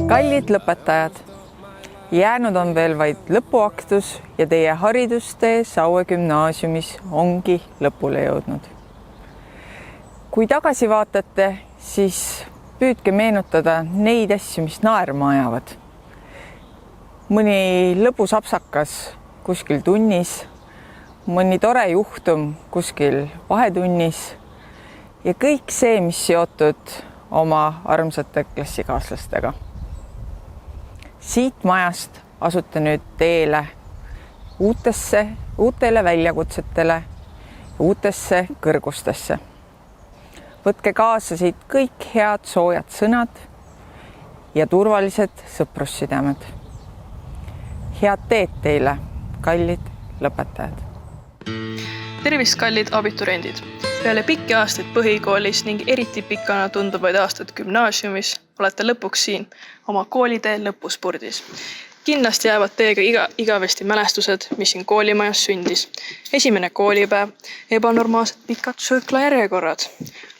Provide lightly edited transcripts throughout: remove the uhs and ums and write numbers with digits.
Kallid lõpetajad, jäänud on veel vaid lõpuaktus ja teie haridustee Saue gümnaasiumis ongi lõpule jõudnud. Kui tagasi vaatate, siis püüdke meenutada neid asju, mis naerma ajavad. Mõni lõbus apsakas kuskil tunnis, mõni tore juhtum kuskil vahetunnis ja kõik see, mis seotud oma armsate klassikaaslastega. Siit majast asute nüüd teele uutele väljakutsetele ja uutesse kõrgustesse. Võtke kaasa siit kõik head soojad sõnad ja turvalised sõprussidemed. Head teed teile, kallid lõpetajad! Tervist, kallid abituriendid! Peale pikki aastaid põhikoolis ning eriti pikana tunduvaid aastaid gümnaasiumis olete lõpuks siin oma koolitee lõpuspurdis. Kindlasti jäävad teiega igavesti mälestused, mis siin koolimajas sündis. Esimene koolipäev, ebanormaalsed pikad sööklajärjekorrad,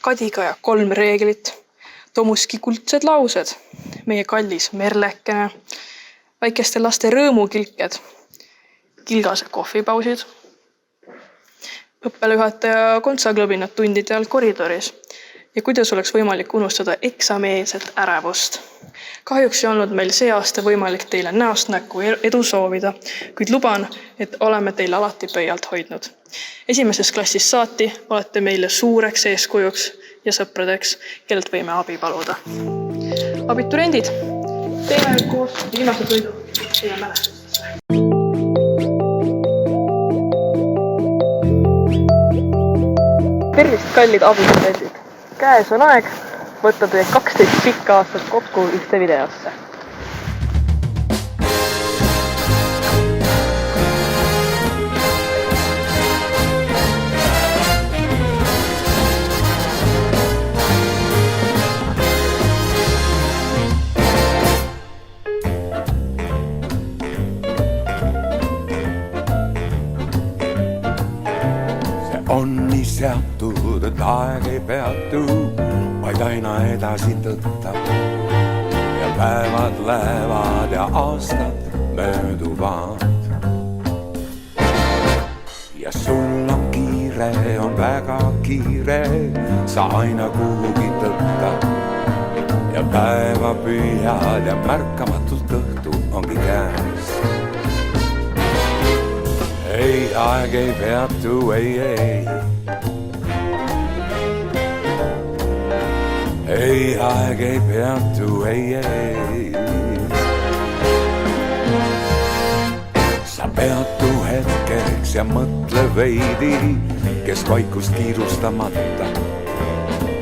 Kadiga ja 3 reeglit, Tomuski kuldsed laused, meie kallis Merlekene, väikeste laste rõõmukilked, Kilgase kohvipausid, õppejuhataja kontsaklõbinad tundide all koridoris ja kuidas oleks võimalik unustada eksameelset ärevust. Kahjuks ei olnud meil see aasta võimalik teile näost näkku edu soovida, kuid luban, et oleme teile alati pöialt hoidnud. Esimesest klassist saati olete meile suureks eeskujuks ja sõpradeks, kellelt võime abi paluda. Abituriendid, teeme nüüd koos viimase sõidu teie mälestustesse. Tervist, kallid abituriendid! Käes on aeg võtta teie 12 pikka aastat kokku ühte videosse. See on nii seatud, et aeg ei peatu, vaid aina edasi tõttab ja päevad lähevad ja aastad mööduvad. Ja sul on kiire, on väga kiire, sa aina kuhugi tõttad ja päeva püüad ja märkamatult õhtu ongi käes. Ei, aeg ei peatu, ei. Ei, aeg ei peatu, ei. Sa peatu hetkeks ja mõtle veidi, kes vaikust kiirustamata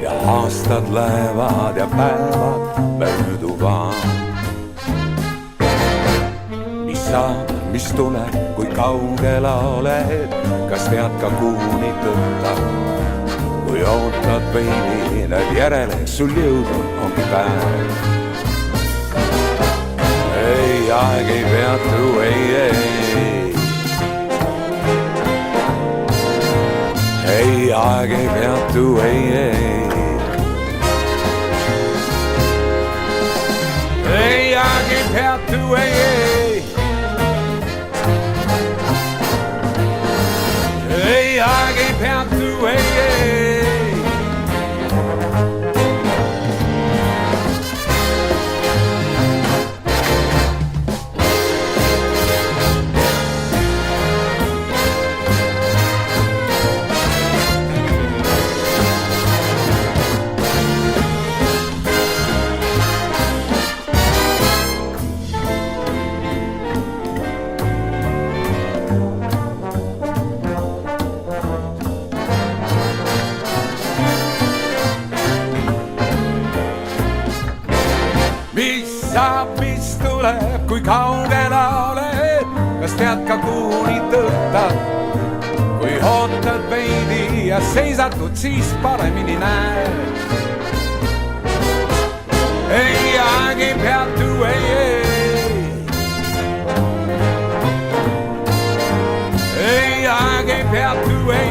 ja aastad lähevad ja päevad mööduvad. Mis saab, mis tuleb, kui kaugela oled, kas tead ka kuhuni tõtta? Kui ootad veidi, need järele sul jõudnud ongi päev. Ei, aeg ei peatu, ei. Ei, aeg ei peatu, ei. Ei, aeg ei peatu, ei. Ei, aeg ei peatu, ei. Mis tuleb, kui kaugela oled, kas tead ka kuhuni tõttad? Kui ootad veidi ja seisatud, siis paremini näed. Ei, aeg ei peatu, ei. Ei, aeg ei peatu, ei.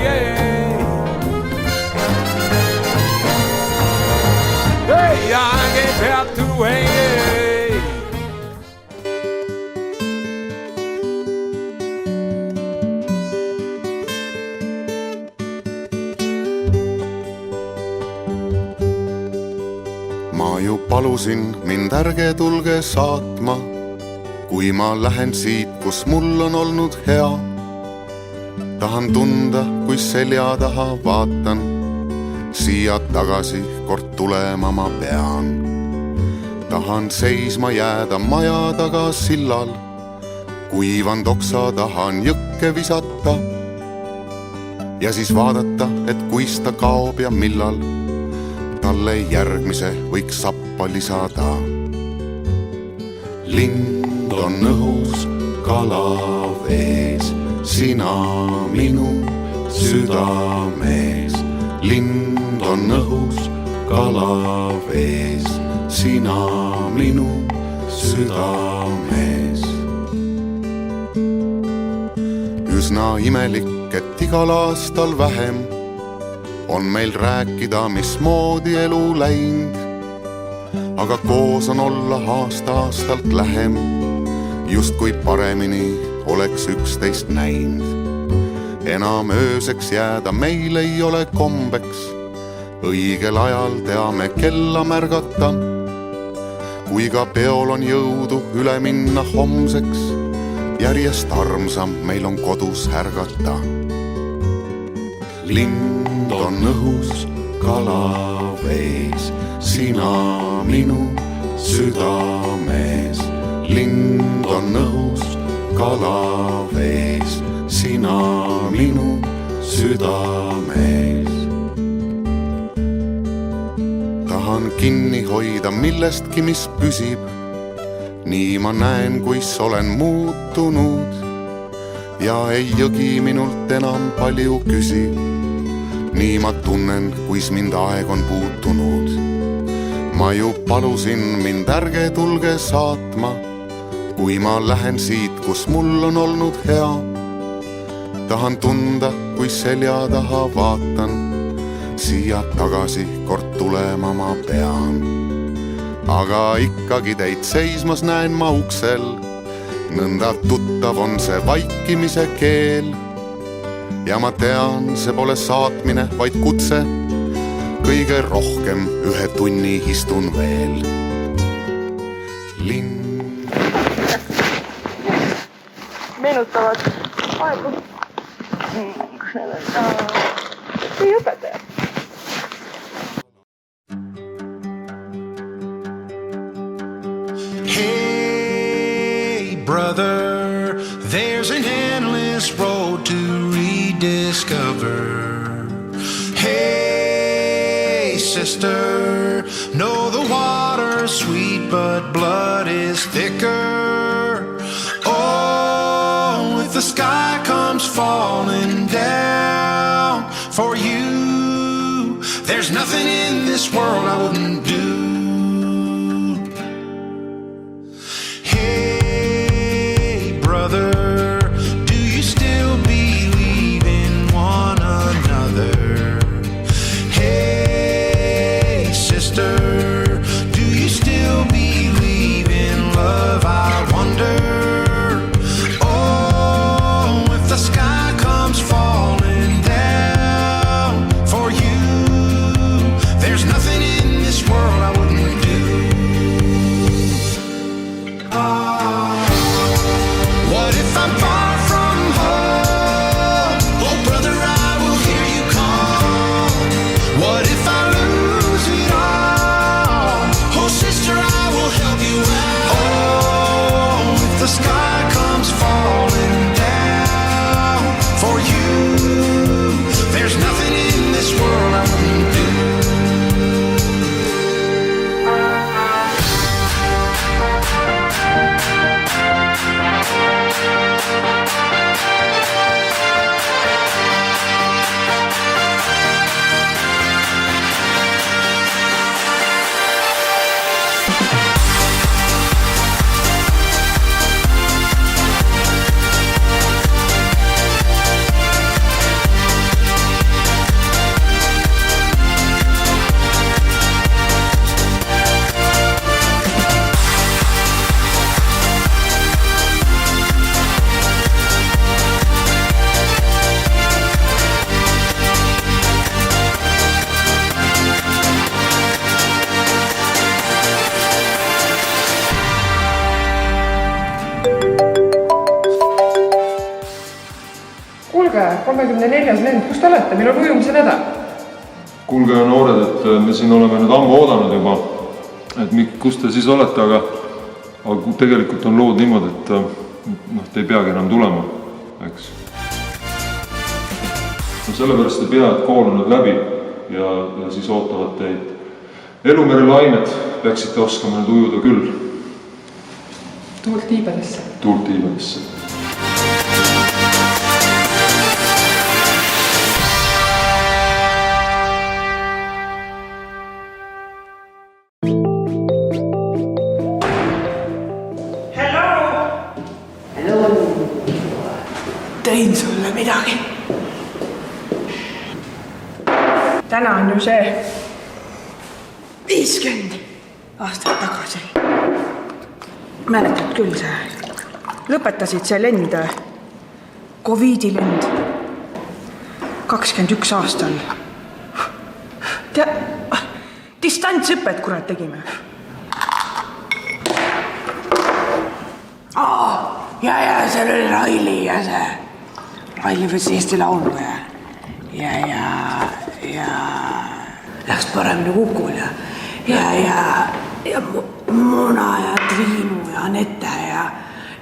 Ma ju palusin mind ärge tulge saatma, kui ma lähen siit, kus mul on olnud hea. Tahan tunda, kui selja taha vaatan, siia tagasi kord tulema ma pean. Tahan seisma jääda maja taga sillal, kuivand oksa tahan jõkke visata ja siis vaadata, et kuis ta kaob ja millal talle järgmise võiks sappa lisada. Lind on õhus, kala vees, sina minu südamees. Lind on õhus, kala vees, sina minu südamees. Üsna imelik, et igal aastal vähem on meil rääkida, mismoodi elu läinud. Aga koos on olla aasta-aastalt lähem, justkui paremini oleks üksteist näinud. Enam ööseks jääda meil ei ole kombeks, õigel ajal teame kella märgata. Kui ka peol on jõudu üle minna homseks, järjest armsam meil on kodus härgata. Lind on õhus, kala vees, sina minu südamees. Lind on õhus, kala vees, sina minu südamees. Tahan kinni hoida millestki, mis püsib. Nii ma näen, kuis olen muutunud ja ei jõgi minult enam palju küsi. Nii ma tunnen, kuis mind aeg on puutunud. Ma ju palusin mind ärge tulge saatma, kui ma lähen siit, kus mul on olnud hea. Tahan tunda, kui selja taha vaatan, siia tagasi kord tulema ma pean. Aga ikkagi teid seismas näen ma uksel, nõnda tuttav on see vaikimise keel. Ja ma tean, see pole saatmine, vaid kutse, kõige rohkem 1 tunni istun veel. Lind Meenutavad aegu. Kus need on? Teie õpetaja. Hey brother, there's an endless road to rediscover. Hey sister, know the water's sweet but blood is thicker. Oh, if the sky comes falling down for you, there's nothing in this world I wouldn't do. There's nothing in this world I wouldn't 34. lend, kus te olete? Meil on ujumise nädal. Kuulge noored, et me siin oleme nüüd ammu oodanud juba, et kus te siis olete, aga tegelikult on lood niimoodi, et te ei peagi enam tulema, eks. No sellepärast ei pea, et kool on nüüd läbi ja siis ootavad teid elumere lained, peaksite oskama nüüd ujuda küll. Tuult tiibadesse. Tuult tiibadesse. Tein sulle midagi. Täna on ju see 50 aastat tagasi. Mäletad küll see. Lõpetasid see lend, Coviidi lend. 21 aastal. Distantsõpet kurat tegime. Ja seal oli Raili ja see. Raili võttis Eesti Laulu ja läks paremini Kukul ja Muna ja Triinu ja Anette ja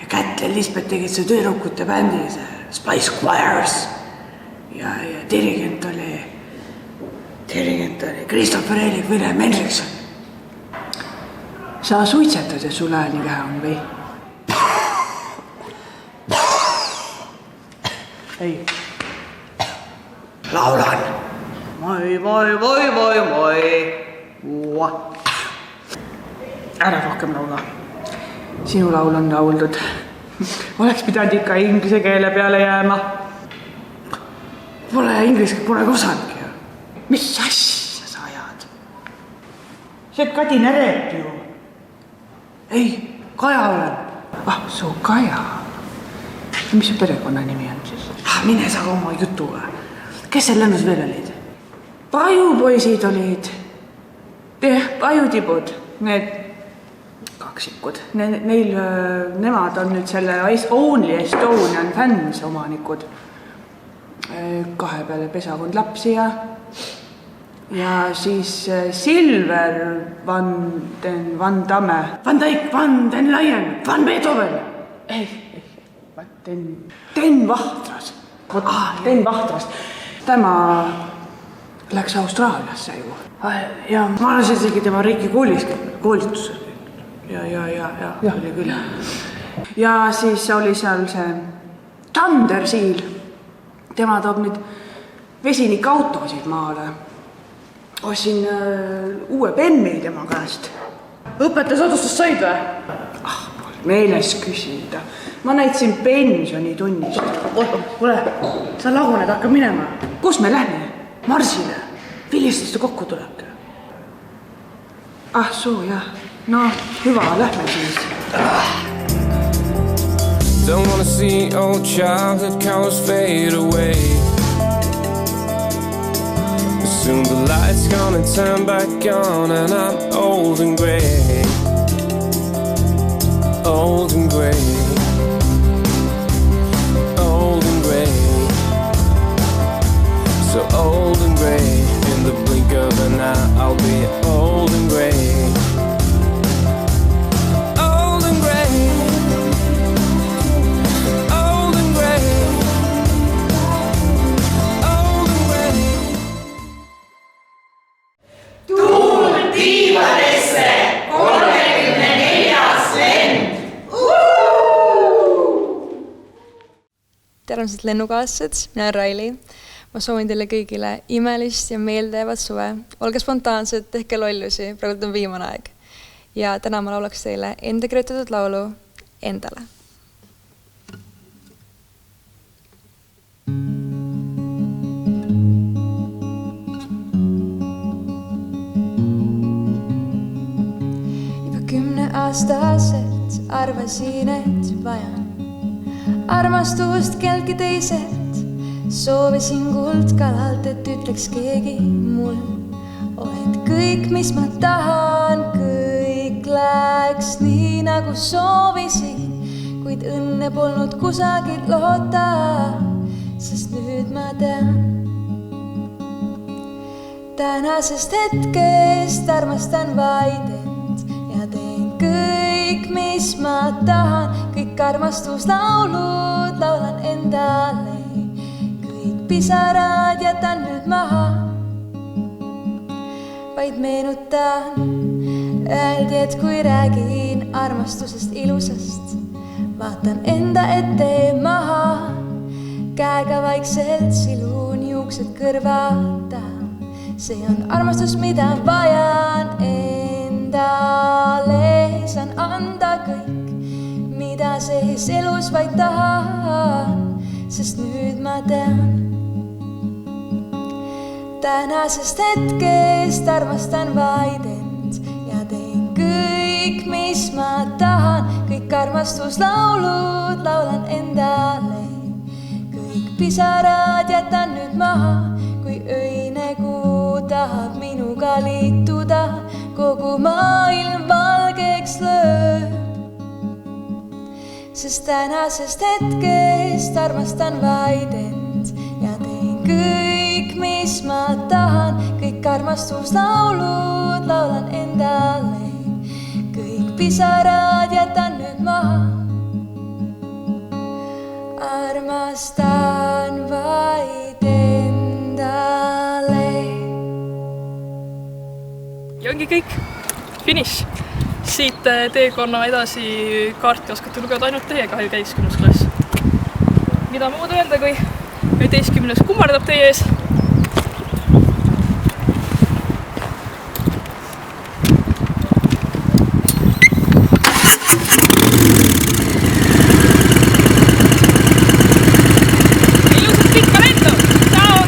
Kätle Lisbeth tegid see tüdrukute bändi, see Spice Choirs ja dirigent oli Kristoffer Elik, Vilhelm Henrikson. Sa suitsetad ja sul hääl nii vähe on või? Ei. Laulan. Moi. Ära rohkem laula. Sinu laul on lauldud. Oleks pidanud ikka inglise keele peale jääma. Inglise pole osanudki ju. Mis asja sa ajad? See on Kadina Reep ju. Ei, Kaja olen. Su Kaja. Mis su perekonna nimi on siis? Mine sa oma jutuga. Kes seal lennus veel olid? Pajupoisid olid. Pajutibud. Need kaksikud. Nemad on nüüd selle Only Estonian fans omanikud. 2 peale pesakond lapsi ja siis Silver Van Damme. Van Dijk, Van den Leyen, Van Beethoven. Den Vahtras. Den Vahtras. Tema läks Austraaliasse ju. Ja ma olen isegi tema Reiki koolitusel. Ja, oli küll. Ja siis oli seal see Thundersiil. Tema toob nüüd vesinikautosid maale. Ostsin uue Benmi tema käest. Õpetas odustust said või? Meeles küsida. Ma näitasin pensionitunnist. Kuule, sa laguned, hakkab minema. Kus me lähme? Marsile. Vilisteste kokku tulebki. Soo, jah. No, hyvä, lähme siis. Don't wanna see old childhood colors fade away. Soon the light's gonna turn back on and I'm old and grey. Old and grey. Old and grey. So old and grey. In the blink of an eye I'll be old and grey. Old and grey. Old and grey. Old and grey. Tuult tiibadesse 34. lend! Tervemad lennukaaslased, mina olen Raili. Ma soovin teile kõigile imelist ja meeldejäävat suve. Olge spontaansed, tehke lollusi, praegu on viimane aeg. Ja täna ma laulaks teile enda kirjutatud laulu endale. Juba 10-aastaselt arvasin, et vajan armastust kellelgi teiselt. Soovisin kuldkalalt, et ütleks keegi mul. Oled kõik, mis ma tahan, kõik läheks nii nagu soovisin, kuid õnne polnud kusagil loota, sest nüüd nüüd ma tean. Tänasest hetkest armastan vaid end ja teen kõik, mis ma tahan. Kõik armastuslaulud laulan endale, kõik pisarad jätan nüüd maha. Vaid meenutan, öeldi, et kui räägin armastusest ilusast, vaatan enda ette maha, käega vaikselt silun juuksed kõrvata. See on armastus, mida vajan endale, saan anda kõik, mida sees elus vaid tahan, sest nüüd ma tean. Tänasest hetkest armastan vaid end ja teen kõik, mis ma tahan. Kõik armastuslaulud laulan endale, kõik pisarad jätan nüüd maha. Kui öine kuu tahab minuga liituda, kogu maailm valgeks lööb. Sest tänasest hetkest armastan vaid end ja teen kõik, mis ma tahan. Kõik armastuslaulud laulan endale, kõik pisarad jätan nüüd maha. Armastan vaid endale. Ja ongi kõik. Finiš. Siit teekonna edasi kaarti oskate lugeda ainult teie 12. klass. Mida muud öelda, kui 11. kummardab teie ees. Ilusat pikka lendu! Tšau!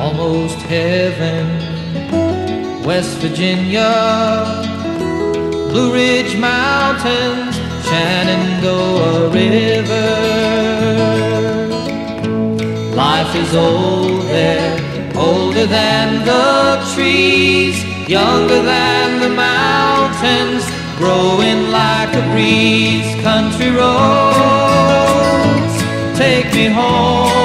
Almost heaven, West Virginia, Blue Ridge Mountains, Shenandoah River. Life is old there, older than the trees, younger than the mountains, growing like a breeze. Country roads, take me home.